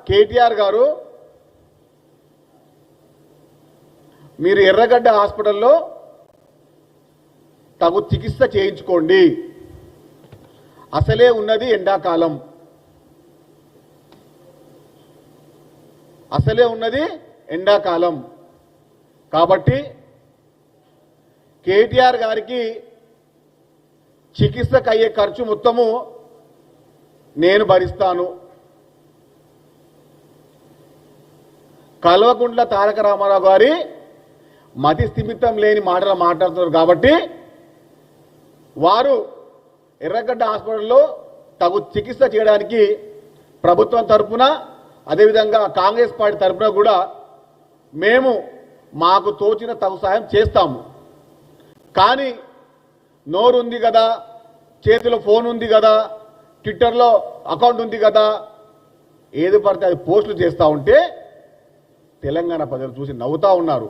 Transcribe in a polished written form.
కేటీఆర్ గారు మీరు ఎర్రగడ్డ హాస్పిటల్లో తగు చికిత్స చేయించుకోండి, అసలే ఉన్నది ఎండాకాలం, కాబట్టి కేటీఆర్ గారికి చికిత్సకు అయ్యే ఖర్చు మొత్తము నేను భరిస్తాను. కల్వకుంట్ల తారక రామారావు గారి మతి స్థిమితం లేని మాటలు మాట్లాడుతున్నారు కాబట్టి వారు ఎర్రగడ్డ హాస్పిటల్లో తగు చికిత్స చేయడానికి ప్రభుత్వం తరఫున అదేవిధంగా కాంగ్రెస్ పార్టీ తరఫున కూడా మేము మాకు తోచిన తగు సాయం చేస్తాము. కానీ నోరు ఉంది కదా, చేతిలో ఫోన్ ఉంది కదా, ట్విట్టర్లో అకౌంట్ ఉంది కదా, ఏది పడితే అది పోస్టులు చేస్తూ ఉంటే తెలంగాణ ప్రజలు చూసి నవ్వుతూ ఉన్నారు.